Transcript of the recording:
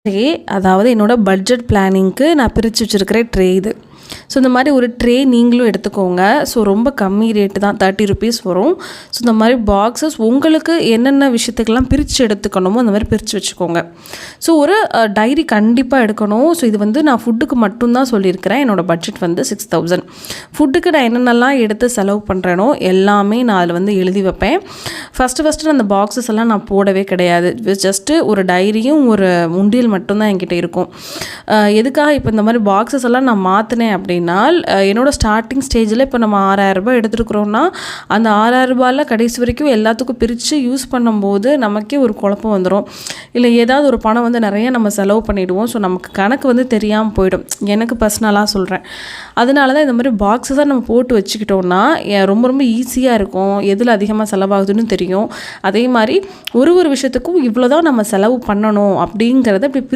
Tray, அதாவது என்னோடய budget பிளானிங்க்கு நான் பிரித்து வச்சுருக்கிற ட்ரே இது. ஸோ இந்த மாதிரி ஒரு ட்ரே நீங்களும் எடுத்துக்கோங்க. ஸோ ரொம்ப கம்மி ரேட்டு தான், 30 ருபீஸ் வரும். ஸோ இந்த மாதிரி பாக்ஸஸ் உங்களுக்கு என்னென்ன விஷயத்துக்கெல்லாம் பிரித்து எடுத்துக்கணுமோ அந்த மாதிரி பிரித்து வச்சுக்கோங்க. ஸோ ஒரு டைரி கண்டிப்பாக எடுக்கணும். ஸோ இது வந்து நான் ஃபுட்டுக்கு மட்டும்தான் சொல்லியிருக்கிறேன். என்னோடய பட்ஜெட் வந்து 6000. ஃபுட்டுக்கு நான் என்னென்னலாம் எடுத்து செலவு பண்ணுறேனோ எல்லாமே நான் அதில் வந்து எழுதி வைப்பேன். ஃபஸ்ட்டு நான் அந்த பாக்ஸஸ் எல்லாம் நான் போடவே கிடையாது. ஜஸ்ட்டு ஒரு டைரியும் ஒரு உண்டியல் மட்டும்தான் என்கிட்ட இருக்கும். எதுக்காக இப்போ இந்த மாதிரி பாக்ஸஸ் எல்லாம் நான் மாற்றினேன் அப்படின்னா, என்னோடய ஸ்டார்டிங் ஸ்டேஜில் இப்போ நம்ம 6000 ரூபாய் எடுத்துருக்குறோன்னா அந்த 6000 ரூபாயில் கடைசி வரைக்கும் எல்லாத்துக்கும் பிரித்து யூஸ் பண்ணும்போது நமக்கே ஒரு குழப்பம் வந்துடும். இல்லை ஏதாவது ஒரு பணம் வந்து நிறைய நம்ம செலவு பண்ணிவிடுவோம். ஸோ நமக்கு கணக்கு வந்து தெரியாமல் போயிடும். எனக்கு பர்சனலாக சொல்கிறேன். அதனால தான் இந்த மாதிரி பாக்ஸஸாக நம்ம போட்டு வச்சுக்கிட்டோன்னா ரொம்ப ரொம்ப ஈஸியாக இருக்கும். எதில் அதிகமாக செலவாகுதுன்னு தெரியும். அதே மாதிரி ஒரு விஷயத்துக்கும் இவ்வளோ தான் நம்ம செலவு பண்ணணும் அப்படிங்கிறத இப்படி